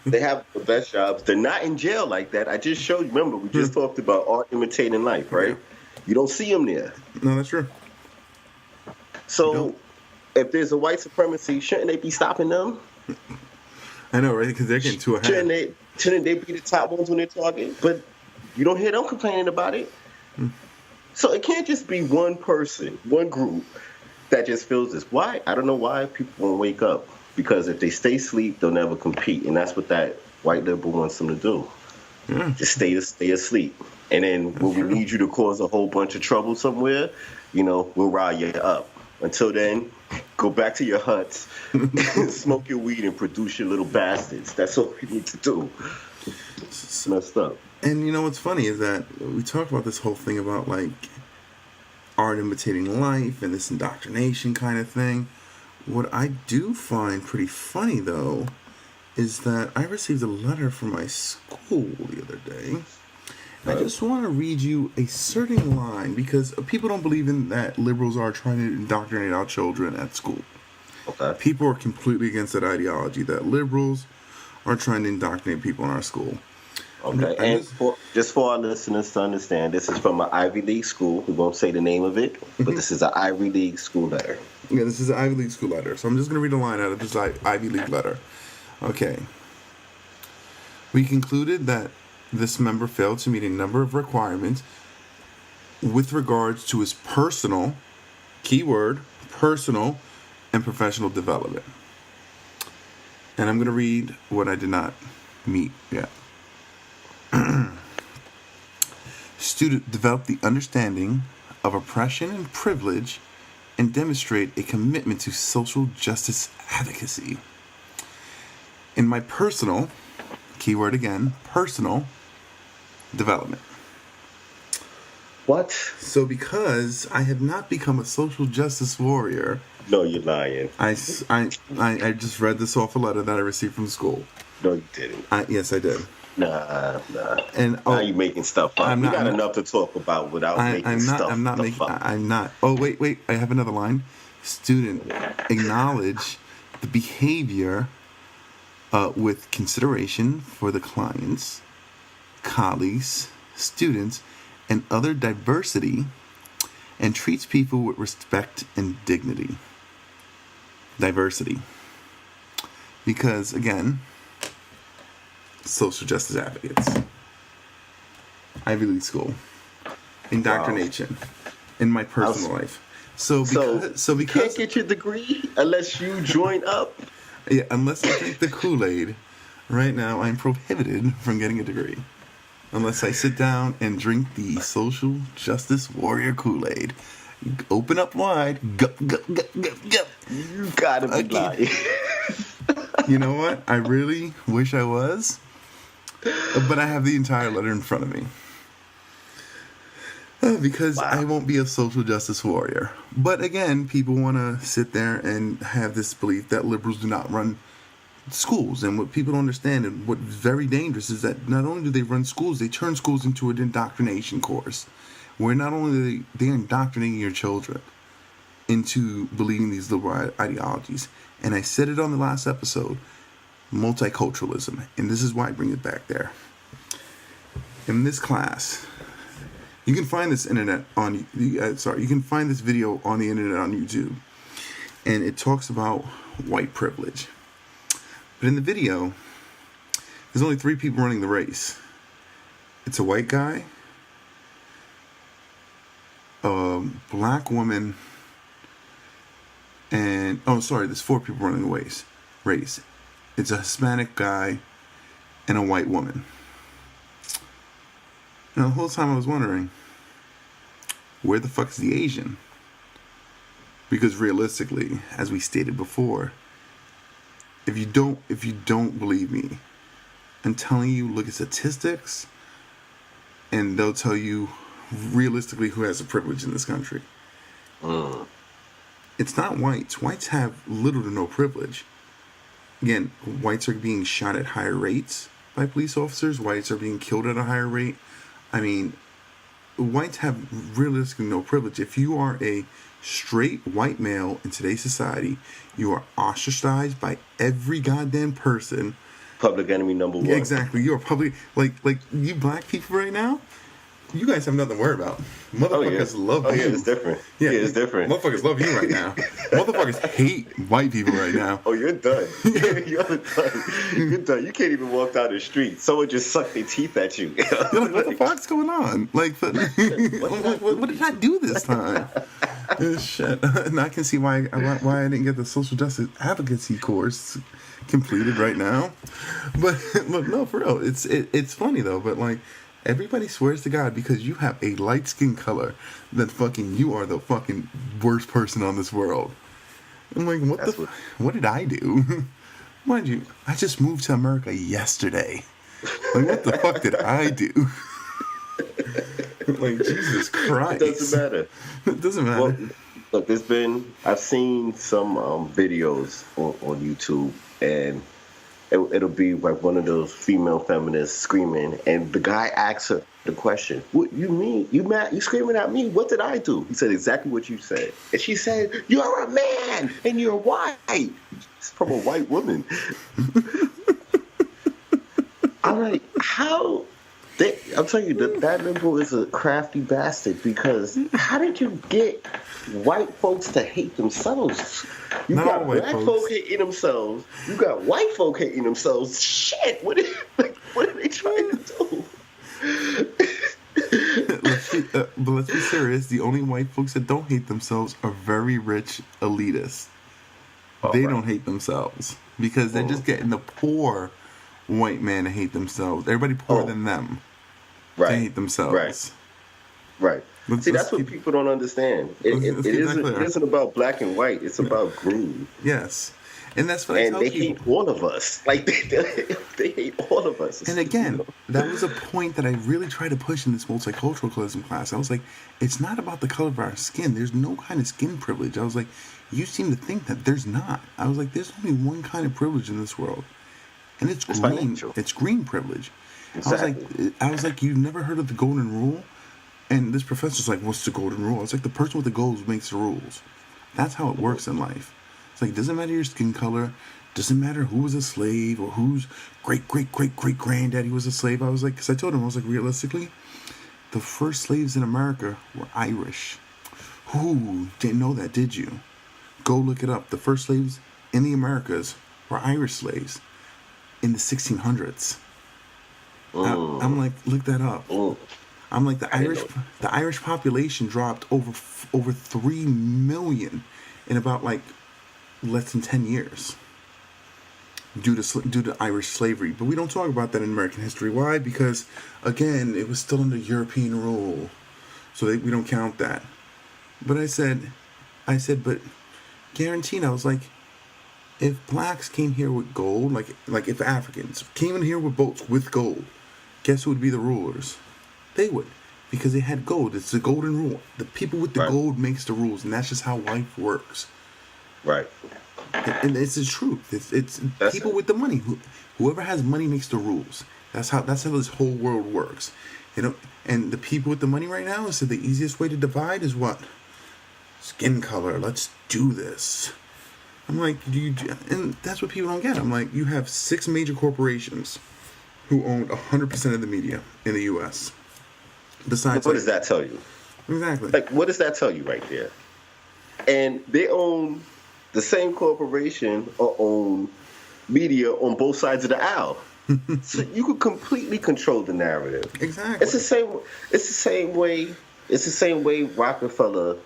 They have the best jobs. They're not in jail like that. I just showed you. Remember, we just talked about art imitating life, right? Yeah. You don't see them there. No, that's true. So, if there's a white supremacy, shouldn't they be stopping them? I know, right? Because they're getting too ahead. Shouldn't they be the top ones when they're talking? But you don't hear them complaining about it. So it can't just be one person, one group that just feels this. Why? I don't know why people won't wake up. Because if they stay asleep, they'll never compete. And that's what that white liberal wants them to do. Just stay asleep. And then when we need you to cause a whole bunch of trouble somewhere, you know, we'll rile you up. Until then, go back to your huts, smoke your weed, and produce your little bastards. That's all we need to do. It's messed up. And you know what's funny is that we talk about this whole thing about, like, art imitating life and this indoctrination kind of thing. What I do find pretty funny, though, is that I received a letter from my school the other day. I just want to read you a certain line because people don't believe in that liberals are trying to indoctrinate our children at school. Okay. People are completely against that ideology, that liberals are trying to indoctrinate people in our school. Okay, and just for our listeners to understand, this is from an Ivy League school. We won't say the name of it, but this is an Ivy League school letter. Yeah, this is an Ivy League school letter. So I'm just going to read a line out of this Ivy League letter. Okay. We concluded that this member failed to meet a number of requirements with regards to his personal, keyword, personal, and professional development. And I'm going to read what I did not meet yet. Student develop the understanding of oppression and privilege and demonstrate a commitment to social justice advocacy. In my personal, keyword again, personal development. What? So because I have not become a social justice warrior. No, you're lying. I just read this off a letter that I received from school. No, you didn't. Yes, I did. Nah. And now you making stuff up. We got enough to talk about without making stuff up. I'm not. Oh, wait. I have another line. Student, acknowledge the behavior with consideration for the clients, colleagues, students, and other diversity, and treats people with respect and dignity. Diversity. Because, again, social justice advocates. Ivy League school. Indoctrination. In my personal life. So because you can't get your degree unless you join up? Yeah, unless I drink the Kool-Aid. Right now, I'm prohibited from getting a degree. Unless I sit down and drink the social justice warrior Kool-Aid. Open up wide. Gup, gup, gup, gup, gup. You gotta be lying. You know what? I really wish I was. But I have the entire letter in front of me. Because I won't be a social justice warrior. But again, people want to sit there and have this belief that liberals do not run schools. And what people don't understand and what's very dangerous is that not only do they run schools, they turn schools into an indoctrination course. Where not only are they indoctrinating your children into believing these liberal ideologies. And I said it on the last episode. Multiculturalism, and this is why I bring it back there. In this class, you can find this you can find this video on the internet on YouTube, and it talks about white privilege. But in the video, there's only 3 people running the race. It's a white guy, a black woman, and there's 4 people running the race. It's a Hispanic guy and a white woman. Now, the whole time I was wondering, where the fuck is the Asian? Because realistically, as we stated before, if you don't believe me, I'm telling you, look at statistics, and they'll tell you realistically who has the privilege in this country. It's not whites. Whites have little to no privilege. Again, whites are being shot at higher rates by police officers. Whites are being killed at a higher rate. I mean, whites have realistically no privilege. If you are a straight white male in today's society, you are ostracized by every goddamn person. Public enemy number 1. Exactly. You're public. Like you black people right now, you guys have nothing to worry about. Motherfuckers love you. Yeah, it's different. Yeah, it's different. Motherfuckers love you right now. Motherfuckers hate white people right now. Oh, you're done. You're done. You're done. You can't even walk down the street. Someone just sucked their teeth at you. You're like, what the fuck's going on? Like, what did I do this time? Shit. And I can see why I didn't get the social justice advocacy course completed right now. But no, for real. It's funny though, but like, everybody swears to God because you have a light skin color that fucking you are the fucking worst person on this world. I'm like, what did I do? Mind you, I just moved to America yesterday. Like, what the fuck did I do? Like, Jesus Christ. It doesn't matter. It doesn't matter. Well, look, I've seen some videos on YouTube, and it'll be like one of those female feminists screaming, and the guy asks her the question, "What you mean? You mad? You screaming at me? What did I do?" He said exactly what you said, and she said, "You're a man and you're white." It's from a white woman. like, how? I'm telling you, that liberal is a crafty bastard because how did you get white folks to hate themselves? You Not got all white black folks. folk hating themselves. You got white folk hating themselves. Shit, what are they trying to do? But let's be serious. The only white folks that don't hate themselves are very rich elitists. They right. don't hate themselves because they're just getting the poor white man to hate themselves. Everybody poorer than them Right. to hate themselves. Right. Let's- See, let's that's what keep- people don't understand. It let's keep that isn't, clear. it isn't about black and white. It's about green. Yes, and that's what I And tell they people. hate all of us. Like, they hate all of us. And again, that was a point that I really tried to push in this multiculturalism class. I was like, it's not about the color of our skin. There's no kind of skin privilege. I was like, you seem to think that there's not. I was like, there's only one kind of privilege in this world, and it's green. financial. It's green privilege. Exactly. I was like, you've never heard of the golden rule? And this professor's like, what's the golden rule? I was like, the person with the goals makes the rules. That's how it works in life. It's like, it doesn't matter your skin color, doesn't matter who was a slave or whose great granddaddy was a slave. I was like, because I told him, I was like, realistically, the first slaves in America were Irish. Who didn't know that, did you? Go look it up. The first slaves in the Americas were Irish slaves in the 1600s. I'm like, look that up. I'm like, the Irish population dropped over 3 million in about like less than 10 years due to Irish slavery. But we don't talk about that in American history. Why? Because again, it was still under European rule, so we don't count that. But I said, but guaranteed, I was like, if blacks came here with gold, like if Africans came in here with boats with gold, guess who would be the rulers? They would, because they had gold. It's the golden rule. The people with the Right. gold makes the rules, and that's just how life works. Right. And it's the truth. It's That's people it. with the money. Whoever has money makes the rules. That's how this whole world works. You know. And the people with the money right now is that the easiest way to divide is what? Skin color. Let's do this. I'm like, and that's what people don't get. I'm like, you have 6 major corporations who own 100% of the media in the U.S. Besides, What does that tell you? Exactly. Like, what does that tell you right there? And they own the same corporation or own media on both sides of the aisle. So you could completely control the narrative. Exactly. It's the same way Rockefeller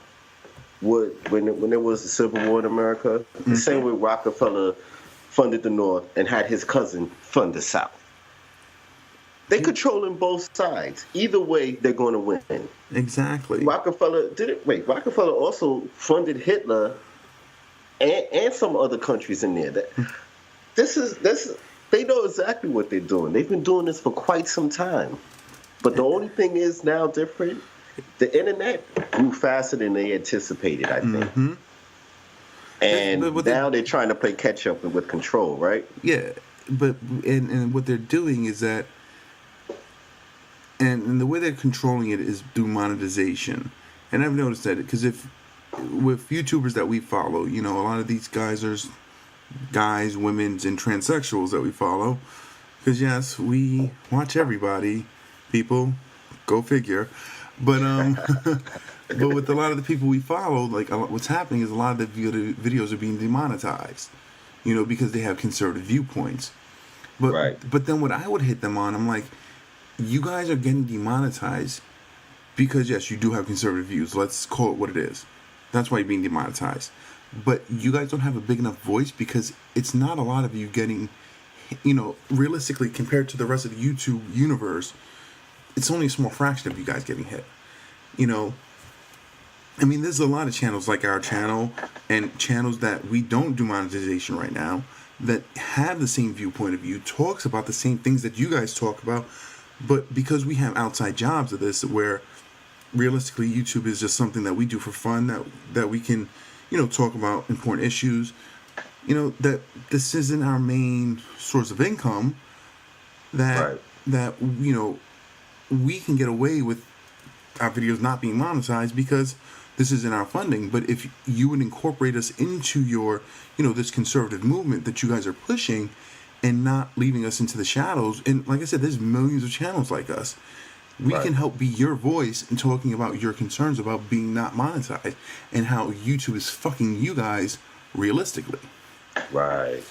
would when there was the Civil War in America. The same way Rockefeller funded the North and had his cousin fund the South. They controlling both sides. Either way, they're going to win. Exactly. Rockefeller also funded Hitler and some other countries in there. They know exactly what they're doing. They've been doing this for quite some time. But the only thing is now different. The internet grew faster than they anticipated, I think. Mm-hmm. And now they're trying to play catch up with control, right? Yeah, but and what they're doing is that, and the way they're controlling it is through monetization. And I've noticed that because with YouTubers that we follow, you know, a lot of these guys are guys, women, and transsexuals that we follow. Because yes, we watch everybody. People, go figure. But but with a lot of the people we follow, like what's happening is a lot of the videos are being demonetized, you know, because they have conservative viewpoints. But Right. But then what I would hit them on, I'm like, you guys are getting demonetized because yes, you do have conservative views. Let's call it what it is. That's why you're being demonetized. But you guys don't have a big enough voice because it's not a lot of you getting, you know, realistically compared to the rest of the YouTube universe. It's only a small fraction of you guys getting hit. You know, I mean, there's a lot of channels like our channel and channels that we don't do monetization right now that have the same viewpoint of view, talks about the same things that you guys talk about. But because we have outside jobs of this where realistically YouTube is just something that we do for fun, that we can, you know, talk about important issues, you know, that this isn't our main source of income, that you know, we can get away with our videos not being monetized because this isn't our funding. But if you would incorporate us into your, you know, this conservative movement that you guys are pushing, and not leaving us into the shadows. And like I said, there's millions of channels like us. We Right. can help be your voice in talking about your concerns about being not monetized and how YouTube is fucking you guys realistically. Right.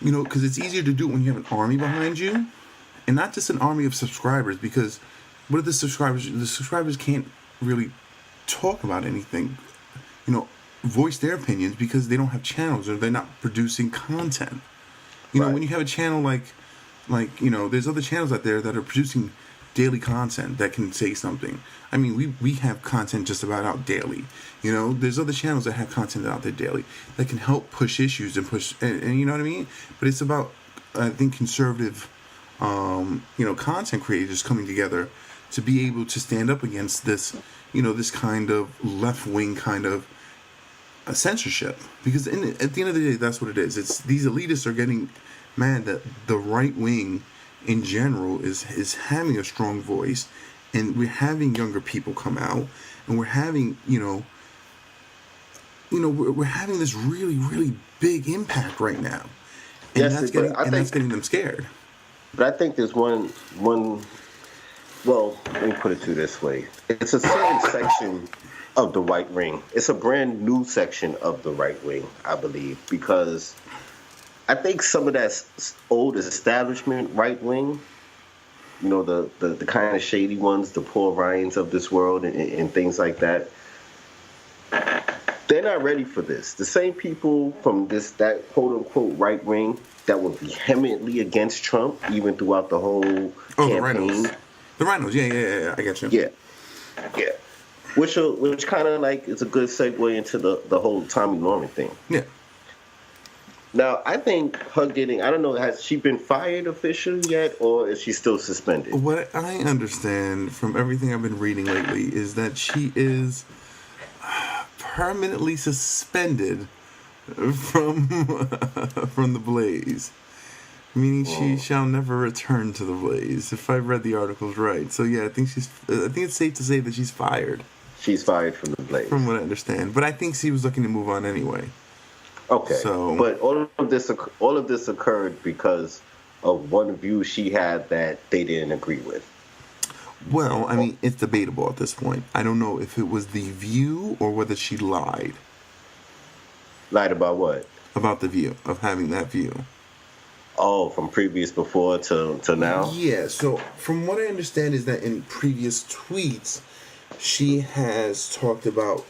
You know, because it's easier to do it when you have an army behind you, and not just an army of subscribers. Because what if the subscribers can't really talk about anything, you know, voice their opinions because they don't have channels or they're not producing content. You know, Right. when you have a channel like you know, there's other channels out there that are producing daily content that can say something. I mean, we have content just about out daily. You know, there's other channels that have content out there daily that can help push issues and push, and you know what I mean? But it's about, I think, conservative, you know, content creators coming together to be able to stand up against this, you know, this kind of left-wing kind of censorship. Because at the end of the day, that's what it is. It's these elitists are getting mad that the right wing in general is having a strong voice, and we're having younger people come out, and we're having we're having this really big impact right now, and Yes, that's but getting I think- that's getting them scared. But I think there's one. Well, let me put it to you this way: it's a certain section of the right wing. It's a brand new section of the right wing, I believe, because I think some of that old establishment right wing, you know, the kind of shady ones, the Paul Ryans of this world, and things like that, they're not ready for this. The same people from that quote unquote right wing that were vehemently against Trump, even throughout the whole Oh, campaign. the rhinos, yeah, I get you. Yeah. Which kind of like is a good segue into the whole Tommy Norman thing. Yeah. Now, I think her getting, I don't know, has she been fired officially yet, or is she still suspended? What I understand from everything I've been reading lately is that she is permanently suspended from the Blaze, meaning she shall never return to the Blaze. If I've read the articles right, so yeah, I think it's safe to say that she's fired. She's fired from the Blaze. From what I understand, but I think she was looking to move on anyway. Okay. So- But all of this occurred because of one view she had that they didn't agree with. Well, I mean, it's debatable at this point. I don't know if it was the view or whether she lied Lied about what? about the view of having that view. Oh, from previous before to now? Yeah, so from what I understand is that in previous tweets, she has talked about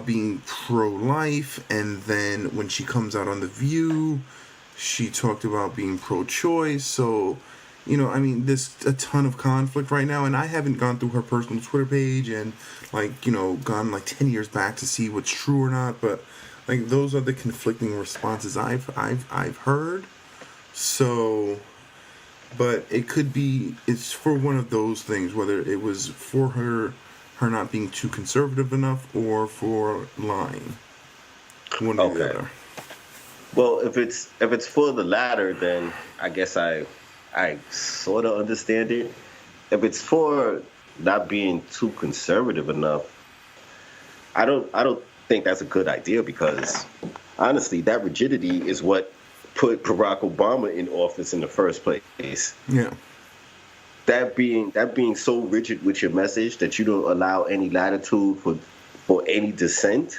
being pro-life, and then when she comes out on The View, she talked about being pro-choice. So, you know, I mean, there's a ton of conflict right now, and I haven't gone through her personal Twitter page and, like, you know, gone like 10 years back to see what's true or not, but like those are the conflicting responses I've heard. So, but it could be, it's for one of those things, whether it was for her not being too conservative enough or for lying. One or the Okay. other. Well, if it's for the latter, then I guess I sort of understand it. If it's for not being too conservative enough, I don't think that's a good idea, because honestly, that rigidity is what put Barack Obama in office in the first place. Yeah. That being so rigid with your message that you don't allow any latitude for any dissent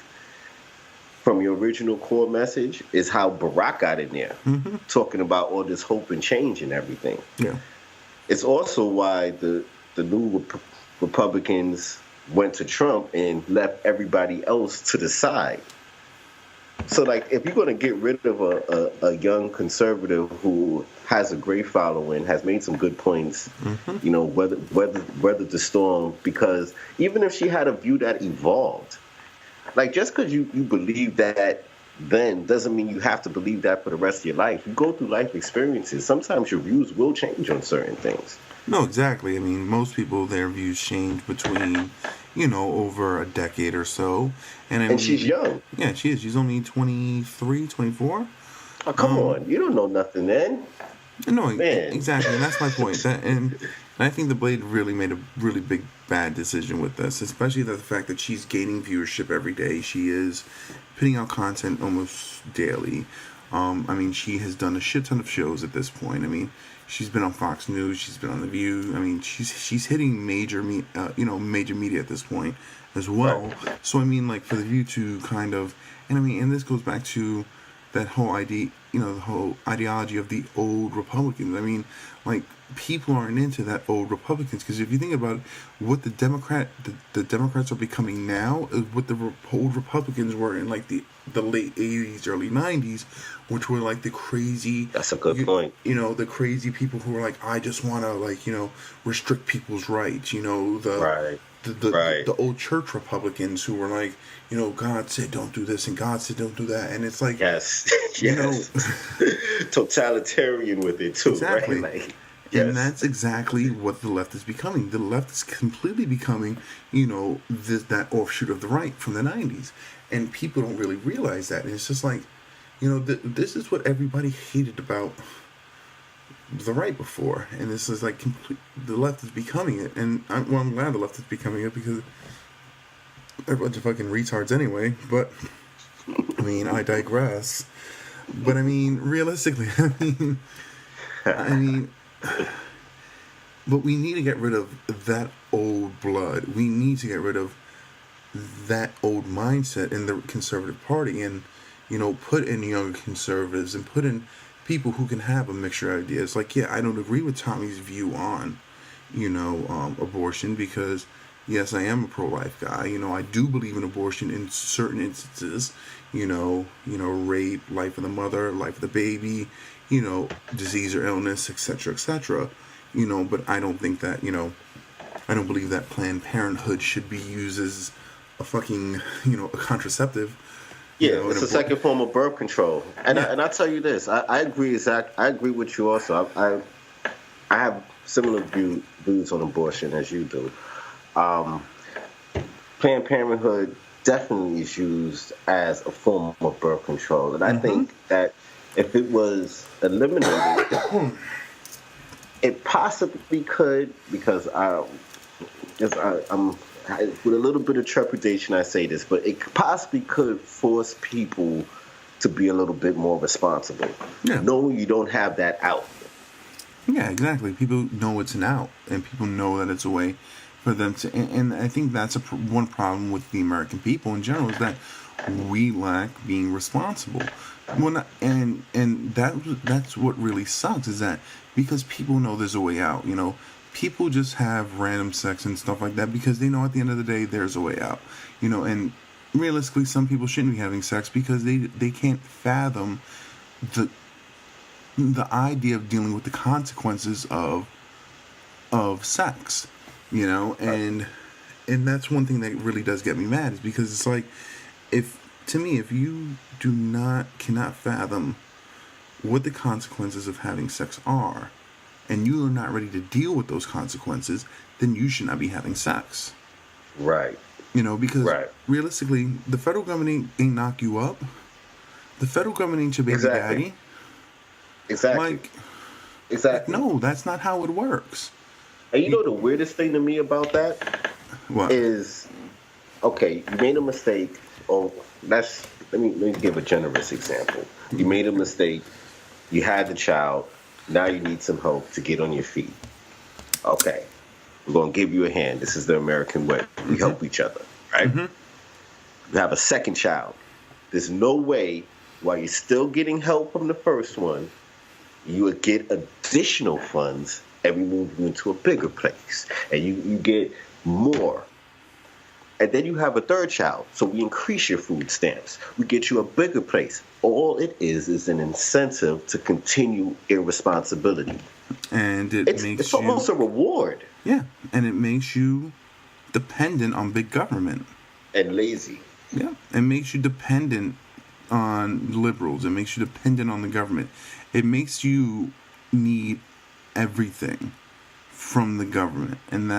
from your original core message is how Barack got in there, talking about all this hope and change and everything. Yeah. It's also why the new Republicans went to Trump and left everybody else to the side. So, like, if you're going to get rid of a young conservative who has a great following, has made some good points, you know, weather the storm, because even if she had a view that evolved, like, just because you believe that then doesn't mean you have to believe that for the rest of your life. You go through life experiences. Sometimes your views will change on certain things. No, exactly. I mean, most people, their views change between, you know, over a decade or so. And, I mean, she's young. Yeah, she is. She's only 23, 24. Oh, come on. You don't know nothing then. No, Man. exactly, and that's my point. And I think the Blade really made a really big bad decision with this, especially the fact that she's gaining viewership every day. She is putting out content almost daily. I mean, she has done a shit ton of shows at this point. I mean, she's been on Fox News, she's been on The View. I mean, she's hitting major major media at this point as well. Right. So I mean, like for The View to kind of, and I mean, and this goes back to that whole idea, the whole ideology of the old Republicans. I mean, like people aren't into that old Republicans, because if you think about it, what the Democrats are becoming now is what the old Republicans were in like the late 80s, early 90s, which were like the crazy. That's a good point. The crazy people who were like, I just want to restrict people's rights. Right. The old church Republicans who were like, God said don't do this and God said don't do that, and it's like, yes, totalitarian with it too, exactly. right? Like, and that's exactly what the left is becoming. The left is completely becoming, that offshoot of the right from the 90s, and people don't really realize that. And it's just like, this is what everybody hated about the right before, and this is like the left is becoming it, and I'm glad the left is becoming it, because they're a bunch of fucking retards anyway. But I mean, I digress. But I mean, realistically, I mean, but we need to get rid of that old blood. We need to get rid of that old mindset in the Conservative Party, and put in younger conservatives, and put in people who can have a mixture of ideas. Like, yeah, I don't agree with Tommy's view on, abortion, because yes, I am a pro-life guy. I do believe in abortion in certain instances. Rape, life of the mother, life of the baby, disease or illness, etc., etc. But I don't think that, I don't believe that Planned Parenthood should be used as a fucking, a contraceptive. Yeah, it's a second form of birth control, and I tell you this, I agree I agree with you also. I have similar views on abortion as you do. Planned Parenthood definitely is used as a form of birth control, and I think that if it was eliminated, it possibly could, because I'm with a little bit of trepidation I say this, but it possibly could force people to be a little bit more responsible, knowing you don't have that out. Yeah, exactly. People know it's an out, and people know that it's a way for them to. And I think that's one problem with the American people in general, is that we lack being responsible. And that's what really sucks, is that because people know there's a way out, people just have random sex and stuff like that because they know at the end of the day there's a way out, and realistically some people shouldn't be having sex because they can't fathom the idea of dealing with the consequences of sex, and that's one thing that really does get me mad, is because it's like, if you cannot fathom what the consequences of having sex are, and you are not ready to deal with those consequences, then you should not be having sex. Right. Because realistically, the federal government ain't knock you up. The federal government ain't your baby daddy. Exactly. Exactly. No, that's not how it works. And the weirdest thing to me about that is, okay, you made a mistake. Oh, let me give a generous example. You made a mistake. You had the child. Now you need some help to get on your feet. Okay, we're going to give you a hand. This is the American way. We help each other, right? You have a second child. There's no way, while you're still getting help from the first one, you would get additional funds and we move you into a bigger place. And you get more. And then you have a third child. So we increase your food stamps. We get you a bigger place. All it is an incentive to continue irresponsibility. And it's almost a reward. Yeah, and it makes you dependent on big government. And lazy. Yeah, it makes you dependent on liberals. It makes you dependent on the government. It makes you need everything from the government, and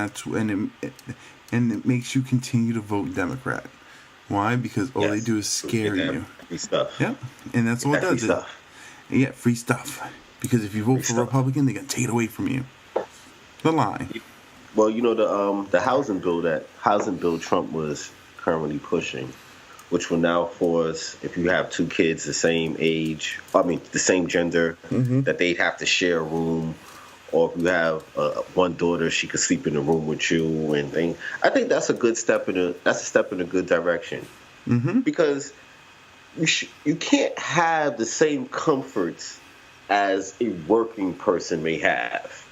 it makes you continue to vote Democrat. Why? Because all they do is scare you. Free stuff. Yeah, and that's all it does. Free stuff. Yeah, free stuff. Because if you vote for Republican, they're gonna take it away from you. The lie. Well, you know the housing bill Trump was currently pushing, which will now force, if you have two kids the same age, the same gender, that they'd have to share a room, or if you have one daughter, she could sleep in the room with you and things. I think that's a step in a good direction, because you can't have the same comforts as a working person may have.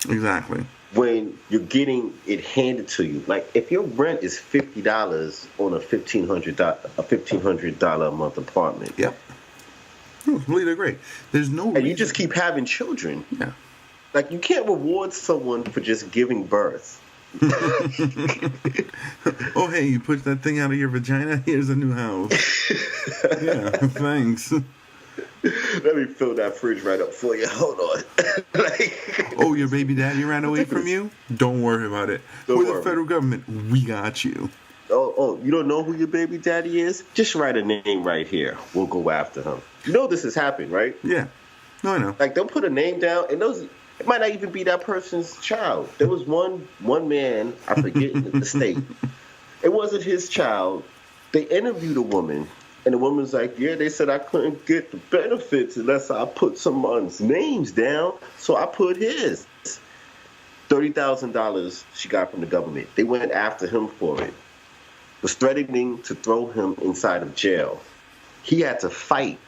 Exactly. When you're getting it handed to you, like if your rent is $50 on a $1,500 a month apartment. Yep. Completely agree. There's no reason. And you just keep having children. Yeah. Like you can't reward someone for just giving birth. Oh, hey, you pushed that thing out of your vagina? Here's a new house. Yeah, thanks. Let me fill that fridge right up for you. Hold on. Oh, your baby daddy ran away from you? Don't worry about it. We're the federal government. We got you. Oh, you don't know who your baby daddy is? Just write a name right here. We'll go after him. You know this has happened, right? Yeah. No, I know. Like they'll put a name down, and it might not even be that person's child. There was one man, I forget the state. It wasn't his child. They interviewed a woman. And the woman's like, yeah, they said I couldn't get the benefits unless I put someone's names down. So I put his. $30,000 she got from the government. They went after him for it. Was threatening to throw him inside of jail. He had to fight,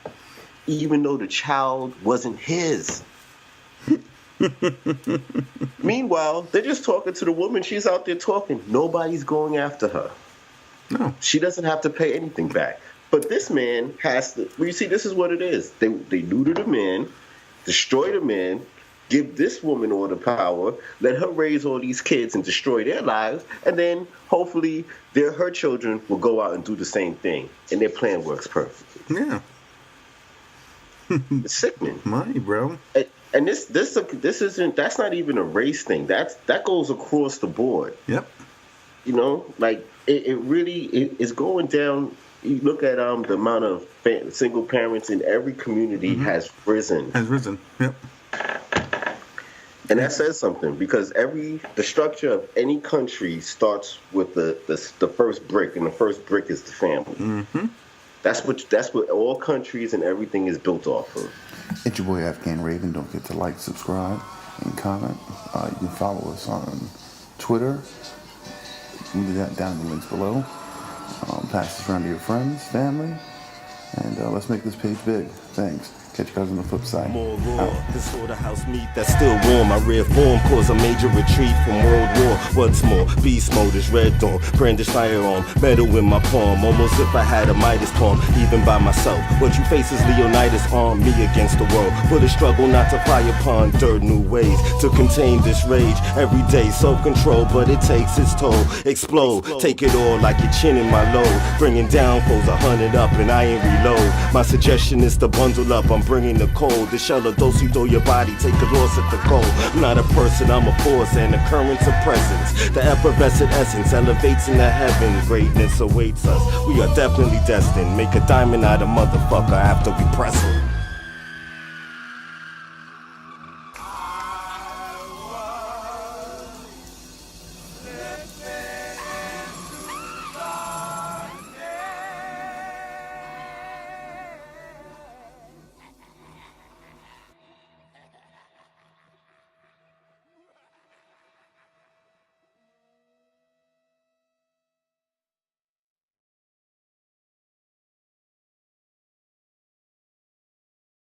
even though the child wasn't his. Meanwhile, they're just talking to the woman. She's out there talking. Nobody's going after her. No. She doesn't have to pay anything back. But this man has to. Well, you see, this is what it is. They neuter the man, destroy the man, give this woman all the power, let her raise all these kids and destroy their lives, and then hopefully her children will go out and do the same thing, and their plan works perfectly. Yeah. It's sickening. Money, bro. And this isn't. That's not even a race thing. That goes across the board. Yep. You know, like it really is going down. You look at the amount of single parents in every community has risen. Yep. And that says something, because the structure of any country starts with the first brick, and the first brick is the family. Mm-hmm. That's what all countries and everything is built off of. It's your boy Afghan Raven. Don't forget to like, subscribe, and comment. You can follow us on Twitter. You can do that down in the links below. Pass this around to your friends, family, and let's make this page big. Thanks. Catch you guys on the flip side. More raw, this slaughterhouse meat that's still warm. My rare form caused a major retreat from World War. What's more, beast mode is red dawn. Brandish firearm, metal in my palm. Almost if I had a Midas palm, even by myself. What you face is Leonidas, arm me against the world. For the struggle not to fly upon dirt, new ways to contain this rage. Every day, self-control, but it takes its toll. Explode, take it all like your chin in my load. Bringing down foes 100 up and I ain't reload. My suggestion is to bundle up. I'm bringing the cold, the shell of those who throw your body, take a loss at the goal. I'm not a person, I'm a force and occurrence of presence. The effervescent essence elevates in the heaven. Greatness awaits us. We are definitely destined. Make a diamond out of motherfucker after we press him.